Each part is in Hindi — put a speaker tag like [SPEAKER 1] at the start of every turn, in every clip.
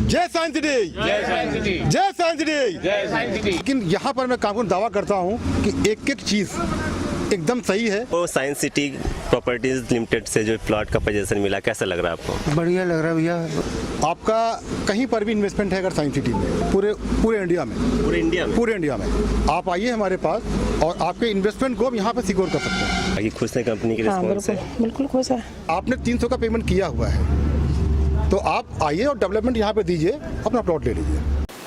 [SPEAKER 1] जय साइंस सिटी,
[SPEAKER 2] जय साइंस सिटी,
[SPEAKER 1] जय साइंस सिटी,
[SPEAKER 2] जय साइंस सिटी।
[SPEAKER 1] लेकिन यहाँ पर मैं कानून दावा करता हूँ कि एक एक चीज़ एकदम सही है।
[SPEAKER 3] वो साइंस सिटी प्रॉपर्टीज लिमिटेड से जो प्लॉट का पोजीशन मिला, कैसा लग रहा है आपको?
[SPEAKER 4] बढ़िया लग रहा है भैया।
[SPEAKER 1] आपका कहीं पर भी इन्वेस्टमेंट है अगर साइंस सिटी में, पूरे इंडिया में, पूरे इंडिया में आप आइए हमारे पास और आपके इन्वेस्टमेंट को हम यहाँ पे सिक्योर कर सकते हैं।
[SPEAKER 3] बाकी खुश है कंपनी के
[SPEAKER 5] हाँ,
[SPEAKER 3] रिस्पॉन्स से?
[SPEAKER 5] बिल्कुल खुश है।
[SPEAKER 1] आपने 300 का पेमेंट किया हुआ है तो आप आइए और डेवलपमेंट यहाँ पे दीजिए, अपना प्लॉट ले लीजिए।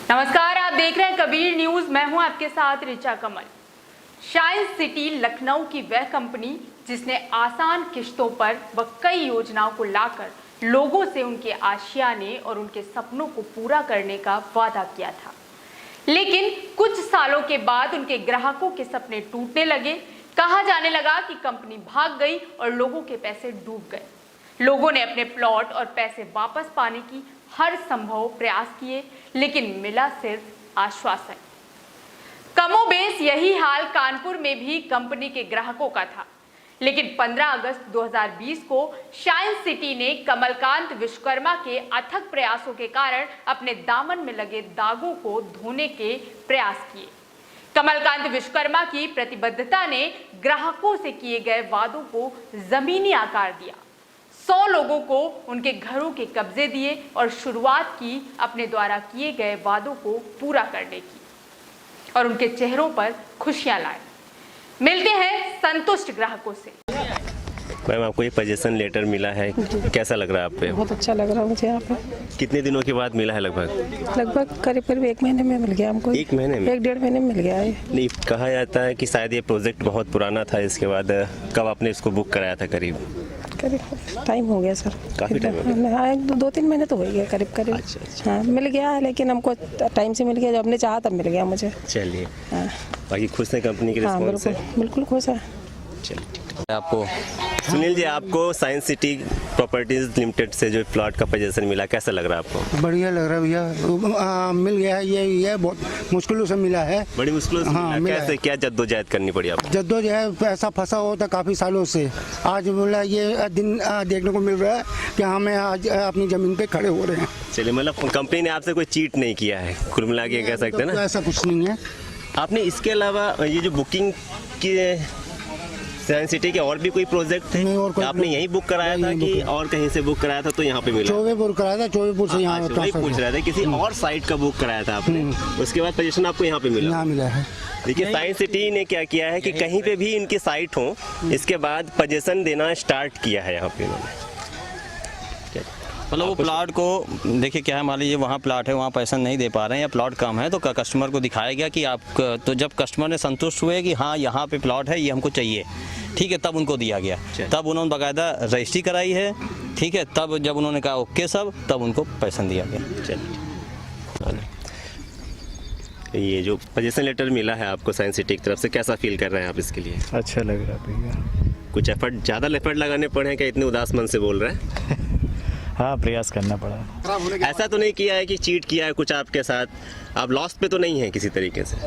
[SPEAKER 6] नमस्कार, आप देख रहे हैं कबीर न्यूज। मैं हूं आपके साथ ऋचा कमल। साइंस सिटी लखनऊ की वह कंपनी जिसने आसान किश्तों पर व कई योजनाओं को लाकर लोगों से उनके आशियाने और उनके सपनों को पूरा करने का वादा किया था, लेकिन कुछ सालों के बाद उनके ग्राहकों के सपने टूटने लगे। कहा जाने लगा कि कंपनी भाग गई और लोगों के पैसे डूब गए। लोगों ने अपने प्लॉट और पैसे वापस पाने की हर संभव प्रयास किए, लेकिन मिला सिर्फ आश्वासन। कमोबेश यही हाल कानपुर में भी कंपनी के ग्राहकों का था, लेकिन 15 अगस्त 2020 को साइंस सिटी ने कमलकांत विश्वकर्मा के अथक प्रयासों के कारण अपने दामन में लगे दागों को धोने के प्रयास किए। कमलकांत विश्वकर्मा की प्रतिबद्धता ने ग्राहकों से किए गए वादों को जमीनी आकार दिया। 100 लोगों को उनके घरों के कब्जे दिए और शुरुआत की अपने द्वारा किए गए वादों को पूरा करने की, और उनके चेहरों पर खुशियां लाए। मिलते हैं संतुष्ट ग्राहकों से।
[SPEAKER 3] मैम, आपको ये पोजीशन लेटर मिला है, कैसा लग रहा है आप पे?
[SPEAKER 5] बहुत अच्छा लग रहा है मुझे यहाँ पे।
[SPEAKER 3] कितने दिनों के बाद मिला है? लगभग
[SPEAKER 5] करीब 1 महीने में मिल गया हमको।
[SPEAKER 3] 1 महीने में?
[SPEAKER 5] 1-1.5 महीने में मिल गया है।
[SPEAKER 3] नहीं, कहा जाता है कि शायद ये प्रोजेक्ट बहुत पुराना था। इसके बाद कब आपने इसको बुक कराया था? करीब
[SPEAKER 5] टाइम हो गया सर,
[SPEAKER 3] काफी टाइम हो गया।
[SPEAKER 5] हाँ, 2-3 महीने तो हो गए करीब।
[SPEAKER 3] अच्छा।
[SPEAKER 5] हाँ, मिल गया है, लेकिन हमको टाइम से मिल गया। जब हमने चाहा तब मिल गया मुझे।
[SPEAKER 3] चलिए,
[SPEAKER 5] हाँ,
[SPEAKER 3] बाकी खुश है कंपनी के
[SPEAKER 5] हाँ,
[SPEAKER 3] रिस्पॉन्स से?
[SPEAKER 5] बिल्कुल खुश है।
[SPEAKER 3] चलिए, आपको सुनील जी, आपको साइंस सिटी प्रॉपर्टीज लिमिटेड से जो प्लॉट का पोजीशन मिला, कैसा लग रहा है आपको?
[SPEAKER 4] बढ़िया लग रहा है भैया। मिल गया है। ये बहुत मुश्किलों से मिला है।
[SPEAKER 3] बड़ी मुश्किलों से
[SPEAKER 4] हाँ,
[SPEAKER 3] मिला। कैसे, क्या जद्दोजहद करनी पड़ी आपको?
[SPEAKER 4] जद्दोजहद पैसा फंसा होता काफ़ी सालों से। आज बोला ये दिन देखने को मिल रहा है कि हमें आज अपनी ज़मीन पे खड़े हो रहे हैं।
[SPEAKER 3] चलिए, मतलब कंपनी ने आपसे कोई चीट नहीं किया है, कुल मिला के कह सकते हैं ना?
[SPEAKER 4] ऐसा कुछ नहीं है।
[SPEAKER 3] आपने इसके अलावा ये जो बुकिंग की साइंस सिटी के और भी कोई प्रोजेक्ट थे?
[SPEAKER 4] नहीं, और कोई
[SPEAKER 3] आपने यहीं बुक कराया था कि और कहीं से बुक कराया था तो यहाँ पे मिला?
[SPEAKER 4] चौबेपुर कराया था, चौबेपुर से यहाँ
[SPEAKER 3] वही पूछ रहे थे, किसी और साइट का बुक कराया था आपने, उसके बाद पोजीशन आपको यहाँ पे मिला?
[SPEAKER 4] यहाँ मिला है।
[SPEAKER 3] देखिए, साइंस सिटी ने क्या किया है कि कहीं पे भी इनकी साइट हो, इसके बाद पोजीशन देना स्टार्ट किया है यहाँ पे इन्होंने।
[SPEAKER 7] मतलब वो प्लॉट को देखिए, क्या है, मान लीजिए वहाँ प्लॉट है, वहाँ पैसा नहीं दे पा रहे हैं या प्लॉट कम है, तो कस्टमर को दिखाया गया कि आप, तो जब कस्टमर ने संतुष्ट हुए कि हाँ यहाँ पे प्लॉट है, ये हमको चाहिए, ठीक है, तब उनको दिया गया। तब उन्होंने बाकायदा रजिस्ट्री कराई है, ठीक है। तब जब उन्होंने कहा ओके सब, तब उनको पैसा दिया गया।
[SPEAKER 3] चलिए, ये जो पोजीशन लेटर मिला है आपको साइंस सिटी की तरफ से, कैसा फील कर रहे हैं आप इसके लिए?
[SPEAKER 8] अच्छा लग रहा है भैया।
[SPEAKER 3] कुछ ज़्यादा एफर्ट लगाने पड़े हैं क्या? इतने उदास मन से बोल रहे हैं?
[SPEAKER 8] हाँ, प्रयास करना पड़ा।
[SPEAKER 3] ऐसा तो नहीं किया है कि चीट किया है कुछ आपके साथ? आप लॉस पे तो नहीं है किसी तरीके से?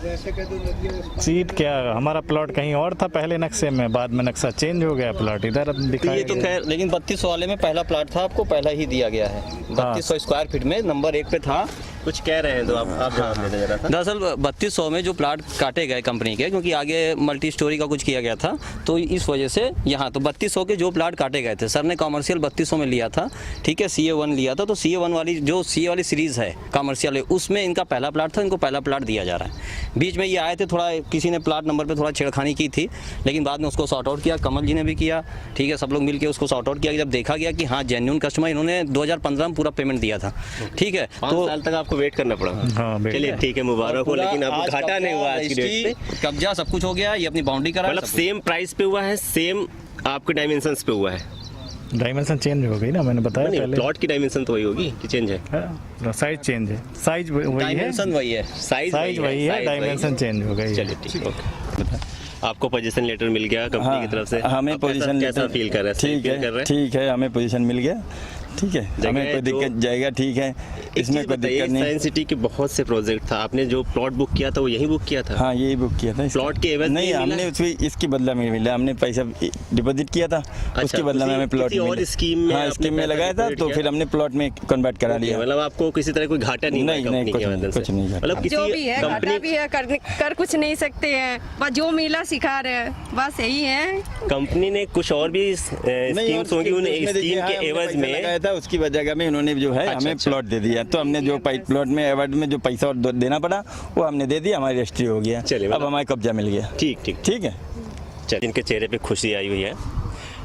[SPEAKER 8] चीट क्या, हमारा प्लॉट कहीं और था पहले नक्शे में, बाद में नक्शा चेंज हो गया, प्लॉट इधर दिखाया।
[SPEAKER 7] ये तो खैर, लेकिन 3200 वाले में पहला प्लॉट था, आपको पहला ही दिया गया है। 3200 स्क्वायर फीट में नंबर 1 पे था।
[SPEAKER 3] कुछ कह रहे हैं तो आप जवाब दे दें जरा।
[SPEAKER 7] दरअसल 3200 में जो प्लाट काटे गए कंपनी के, क्योंकि आगे मल्टी स्टोरी का कुछ किया गया था, तो इस वजह से यहाँ तो 3200 के जो प्लाट काटे गए थे, सर ने कॉमर्शियल 3200 में लिया था, ठीक है, CA1 लिया था। तो CA1 वाली जो CA वाली सीरीज़ है कॉमर्शियल है, उसमें इनका पहला प्लाट था, इनको पहला प्लाट दिया जा रहा है। बीच में ये आए थे, थोड़ा किसी ने प्लाट नंबर पर थोड़ा छेड़खानी की थी, लेकिन बाद में उसको सॉर्ट आउट किया, कमल जी ने भी किया, ठीक है, सब लोग मिलकर उसको सॉर्ट आउट किया। जब देखा गया कि हाँ जेन्युइन कस्टमर, इन्होंने 2015 में पूरा पेमेंट दिया था, ठीक है,
[SPEAKER 3] 5 साल तक आपको वेट करना पड़ा।
[SPEAKER 8] हाँ,
[SPEAKER 3] चलिए ठीक है, मुबारक हो, लेकिन अब घाटा नहीं हुआ आज की डेट पे।
[SPEAKER 7] कब्जा सब कुछ हो गया, ये अपनी बाउंड्री करा,
[SPEAKER 3] मतलब सेम प्राइस पे हुआ है, सेम आपके डायमेंशंस पे हुआ है?
[SPEAKER 8] डायमेंशन चेंज हो गई ना, मैंने बताया पहले।
[SPEAKER 3] प्लॉट की डायमेंशन तो वही होगी कि चेंज है?
[SPEAKER 8] साइज चेंज है, साइज वही है,
[SPEAKER 7] डायमेंशन वही है,
[SPEAKER 3] साइज
[SPEAKER 8] वही है, डायमेंशन चेंज हो गई।
[SPEAKER 3] चलिए ठीक, ओके। आपको पोजीशन लेटर मिल गया कंपनी की तरफ से?
[SPEAKER 9] हमें पोजीशन
[SPEAKER 3] कैसा फील कर रहे हैं?
[SPEAKER 9] ठीक है, हमें पोजीशन मिल गया, ठीक है, हमें कोई दिक्कत जाएगा, ठीक है।
[SPEAKER 2] इसमें कोई दिक्कत नहीं।
[SPEAKER 3] साइंस सिटी के बहुत से प्रोजेक्ट था, आपने जो प्लॉट बुक किया था वो यही बुक किया था?
[SPEAKER 2] हाँ यही बुक किया था।
[SPEAKER 3] प्लॉट के एवज
[SPEAKER 2] नहीं, हमने इसकी बदला में मिला, हमने पैसा डिपॉजिट किया था, उसके बदला में हमें प्लॉट
[SPEAKER 3] और स्कीम में,
[SPEAKER 2] हाँ स्कीम में लगाया था, तो फिर हमने प्लॉट में कन्वर्ट करा लिया।
[SPEAKER 3] मतलब आपको किसी तरह कोई घाटा नहीं?
[SPEAKER 2] नहीं, कुछ नहीं।
[SPEAKER 3] मतलब
[SPEAKER 9] जो भी है घाटा भी है, कर कुछ नहीं सकते हैं, बस जो मिला सिखा रहे हैं, बस यही है।
[SPEAKER 3] कंपनी ने कुछ और भी स्कीम्स होंगी, उन स्कीम के एवज में
[SPEAKER 2] लगाया था, उसकी वजह में उन्होंने जो है हमें प्लॉट दे दिया। तो हमने जो प्लॉट में एवज में जो पैसा और देना पड़ा वो हमने दे दिया, हमारी रजिस्ट्री हो गया।
[SPEAKER 3] चलिए,
[SPEAKER 2] अब हमारा कब्जा मिल गया।
[SPEAKER 3] ठीक
[SPEAKER 2] है।
[SPEAKER 3] चलिए, इनके चेहरे पे खुशी आई हुई है।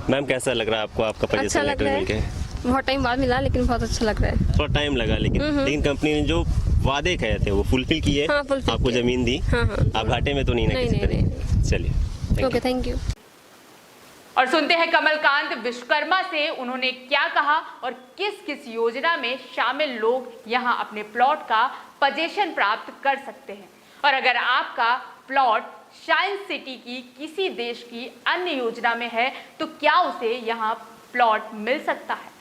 [SPEAKER 3] मैम कैसा लग रहा है आपको, आपका पोजीशन लेटर मिलके?
[SPEAKER 9] बहुत टाइम बाद मिला, लेकिन बहुत अच्छा लग रहा है।
[SPEAKER 3] थोड़ा टाइम लगा, लेकिन कंपनी ने जो वादे कहे थे वो फुलफिल किए।
[SPEAKER 9] हाँ, fulfill
[SPEAKER 3] आपको
[SPEAKER 9] किया।
[SPEAKER 3] जमीन दी।
[SPEAKER 9] हाँ।
[SPEAKER 3] आप घाटे में तो नहीं ना किसी तरह? चलिए,
[SPEAKER 9] ओके, थैंक यू।
[SPEAKER 6] और सुनते हैं कमलकांत विश्वकर्मा से, उन्होंने क्या कहा और किस किस योजना में शामिल लोग यहां अपने प्लॉट का पोजीशन प्राप्त कर सकते हैं। और अगर आपका प्लॉट साइंस सिटी की किसी देश की अन्य योजना में है तो क्या उसे यहां प्लॉट मिल सकता है?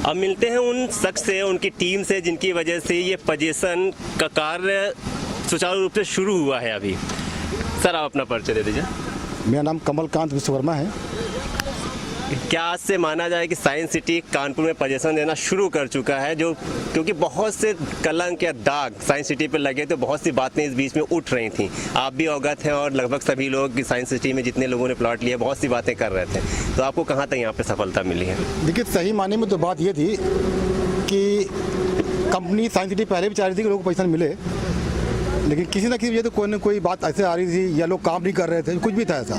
[SPEAKER 3] अब मिलते हैं उन शख्स से, उनकी टीम से, जिनकी वजह से ये पोजीशन का कार्य सुचारू रूप से शुरू हुआ है अभी। सर आप अपना परिचय दे दीजिए।
[SPEAKER 1] मेरा नाम कमलकांत विश्वकर्मा है।
[SPEAKER 3] क्या आज से माना जाए कि साइंस सिटी कानपुर में पोजीशन देना शुरू कर चुका है, जो क्योंकि बहुत से कलंक या दाग साइंस सिटी पे लगे, तो बहुत सी बातें इस बीच में उठ रही थी। आप भी अवगत हैं और लगभग सभी लोग कि साइंस सिटी में जितने लोगों ने प्लॉट लिया बहुत सी बातें कर रहे थे। तो आपको कहाँ तक यहाँ पे सफलता मिली है?
[SPEAKER 1] देखिए, सही माने में तो बात ये थी कि कंपनी साइंस सिटी पहले भी चाह रही थी कि लोगों को पैसा मिले, लेकिन किसी ना किसी वजह से कोई ना कोई बात ऐसे आ रही थी या लोग काम नहीं कर रहे थे, कुछ भी था ऐसा।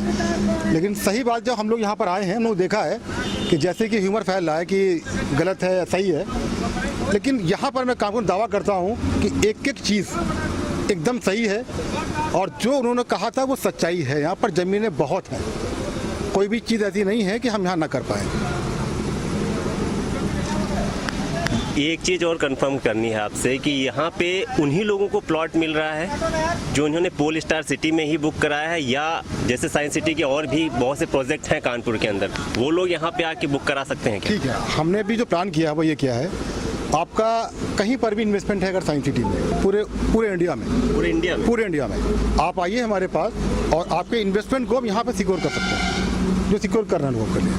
[SPEAKER 1] लेकिन सही बात जब हम लोग यहाँ पर आए हैं, हम लोग देखा है कि जैसे कि ह्यूमर फैल रहा है कि गलत है या सही है, लेकिन यहाँ पर मैं कानून दावा करता हूँ कि एक एक चीज़ एकदम सही है और जो उन्होंने कहा था वो सच्चाई है। यहाँ पर ज़मीनें बहुत हैं, कोई भी चीज़ ऐसी नहीं है कि हम यहाँ ना कर पाएँ।
[SPEAKER 3] एक चीज़ और कंफर्म करनी है आपसे कि यहाँ पे उन्हीं लोगों को प्लॉट मिल रहा है जो उन्होंने पोल स्टार सिटी में ही बुक कराया है, या जैसे साइंस सिटी के और भी बहुत से प्रोजेक्ट हैं कानपुर के अंदर, वो लोग यहाँ पे आके बुक करा सकते हैं क्या?
[SPEAKER 1] ठीक है, हमने भी जो प्लान किया है वो ये किया है, आपका कहीं पर भी इन्वेस्टमेंट है अगर साइंस सिटी में, पूरे इंडिया में, पूरे इंडिया में आप आइए हमारे पास और आपके इन्वेस्टमेंट को हम यहाँ पे सिक्योर कर सकते हैं, जो सिक्योर करना है लोगों के लिए।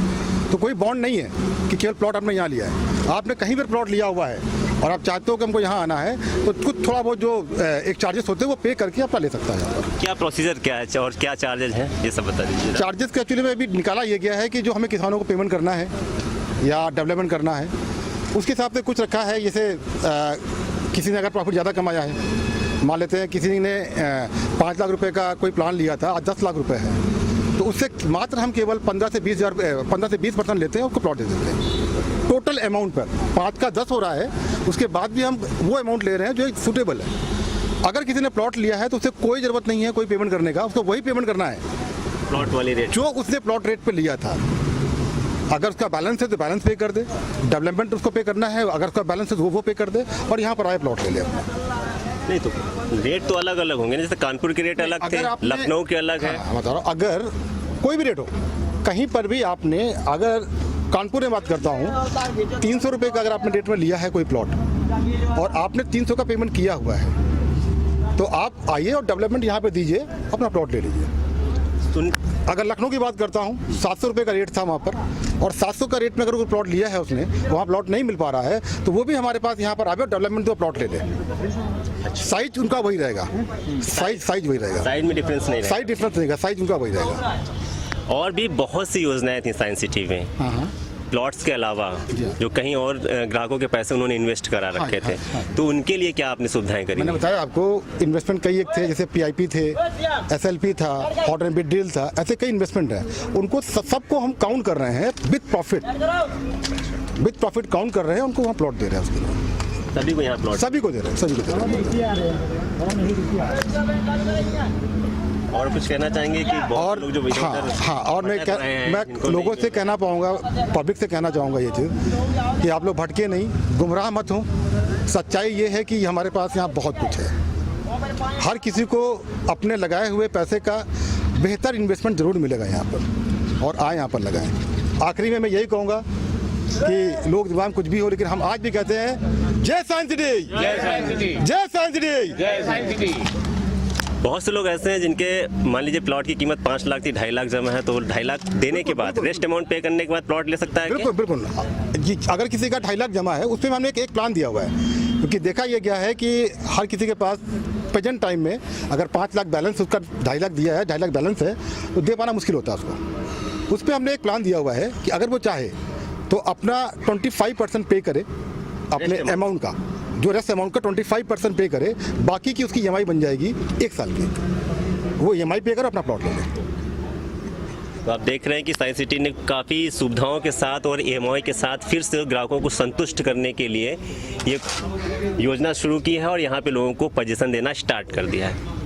[SPEAKER 1] तो कोई बॉन्ड नहीं है कि केवल प्लॉट आपने यहाँ लिया है, आपने कहीं पर प्लॉट लिया हुआ है और आप चाहते हो कि हमको यहाँ आना है, तो कुछ थोड़ा बहुत जो एक चार्जेस होते हैं वो पे करके आप ले सकता है। यहाँ पर
[SPEAKER 3] क्या प्रोसीजर क्या है और क्या चार्जेस हैं, ये सब बता दीजिए।
[SPEAKER 1] चार्जेस का एक्चुअली में अभी निकाला ये गया है कि जो हमें किसानों को पेमेंट करना है या डेवलपमेंट करना है, उसके हिसाब से कुछ रखा है। जैसे किसी ने अगर प्रॉफिट ज़्यादा कमाया है, मान लेते हैं किसी ने 5 लाख रुपए का कोई प्लान लिया था, आज 10 लाख रुपए है, तो उससे मात्र हम केवल 15 से 20% लेते हैं, उसको प्लॉट दे देते हैं टोटल अमाउंट पर। 5 का 10 हो रहा है, उसके बाद भी हम वो अमाउंट ले रहे हैं जो सूटेबल है। अगर किसी ने प्लॉट लिया है तो उसे कोई ज़रूरत नहीं है कोई पेमेंट करने का, उसको वही पेमेंट करना है
[SPEAKER 3] प्लॉट वाली रेट
[SPEAKER 1] जो उसने प्लॉट रेट पे लिया था। अगर उसका बैलेंस है तो बैलेंस पे कर दे, डेवलपमेंट उसको पे करना है, अगर उसका बैलेंस है तो वो पे कर दे और यहाँ पर आए प्लॉट ले ले।
[SPEAKER 3] नहीं तो रेट तो अलग अलग होंगे, जैसे कानपुर के रेट अलग थे, लखनऊ के अलग है।
[SPEAKER 1] हाँ, बता रहा हूँ, अगर कोई भी रेट हो कहीं पर भी आपने, अगर कानपुर में बात करता हूँ, 300 रुपये का अगर आपने रेट में लिया है कोई प्लॉट और आपने 300 का पेमेंट किया हुआ है, तो आप आइए और डेवलपमेंट यहाँ पे दीजिए, अपना प्लॉट ले लीजिए। अगर लखनऊ की बात करता हूँ, 700 रुपये का रेट था वहाँ पर, और 700 का रेट में अगर कोई प्लॉट लिया है उसने, वहाँ प्लॉट नहीं मिल पा रहा है, तो वो भी हमारे पास यहाँ पर आवे और डेवलपमेंट तो प्लॉट ले ले। साइज उनका वही रहेगा, साइज वही रहेगा,
[SPEAKER 3] साइज में डिफरेंस नहीं,
[SPEAKER 1] साइज डिफरेंस रहेगा, साइज उनका वही रहेगा।
[SPEAKER 3] और भी बहुत सी योजनाएं थी साइंस सिटी में, प्लॉट्स के अलावा जो कहीं और ग्राहकों के पैसे उन्होंने इन्वेस्ट करा रखे थे, तो उनके लिए क्या आपने सुविधाएं करी?
[SPEAKER 1] मैंने बताया आपको, इन्वेस्टमेंट कई एक थे, जैसे PIP थे, SLP था, हॉट एंड बिट डील था, ऐसे कई इन्वेस्टमेंट हैं। उनको सबको हम काउंट कर रहे हैं विद प्रॉफिट काउंट कर रहे हैं, उनको वहाँ प्लॉट दे रहे हैं। उसके लिए
[SPEAKER 3] सभी को यहाँ प्लॉट
[SPEAKER 1] सभी को दे रहे हैं।
[SPEAKER 3] और कुछ कहना चाहेंगे कि बहुत लोग जो
[SPEAKER 1] हाँ, और मैं लोगों से कहना पाऊँगा, पब्लिक से कहना चाहूँगा ये चीज़ कि आप लोग भटके नहीं, गुमराह मत हो। सच्चाई ये है कि हमारे पास यहाँ बहुत कुछ है, हर किसी को अपने लगाए हुए पैसे का बेहतर इन्वेस्टमेंट ज़रूर मिलेगा यहाँ पर, और आए यहाँ पर लगाएं। आखिरी में मैं यही कहूँगा कि लोग दिमाग में कुछ भी हो, लेकिन हम आज भी कहते हैं जय साइंस सिटी, जय साइंस सिटी, जय साइंस सिटी, जय साइंस सिटी।
[SPEAKER 3] बहुत से लोग ऐसे हैं जिनके मान लीजिए प्लॉट की कीमत 5 लाख थी, 2.5 लाख जमा है, तो 2.5 लाख देने के बाद रेस्ट अमाउंट पे करने के बाद प्लॉट ले सकता है क्या?
[SPEAKER 1] बिल्कुल बिल्कुल जी, अगर किसी का 2.5 लाख जमा है उसमें हमने एक प्लान दिया हुआ है, क्योंकि देखा यह गया है कि हर किसी के पास प्रेजेंट टाइम में अगर 5 लाख बैलेंस उसका 2.5 लाख दिया है, 2.5 लाख बैलेंस है, तो दे पाना मुश्किल होता है उसको। उस पर हमने एक प्लान दिया हुआ है कि अगर वो चाहे तो अपना 25% पे करे अपने अमाउंट का, जो रेस्ट अमाउंट का 25% पे करे, बाकी की उसकी EMI बन जाएगी 1 साल की, वो EMI पे कर अपना प्लॉट ले ले।
[SPEAKER 3] तो आप देख रहे हैं कि साइंस सिटी ने काफ़ी सुविधाओं के साथ और EMI के साथ फिर से ग्राहकों को संतुष्ट करने के लिए ये योजना शुरू की है और यहाँ पे लोगों को पोजीशन देना स्टार्ट कर दिया है।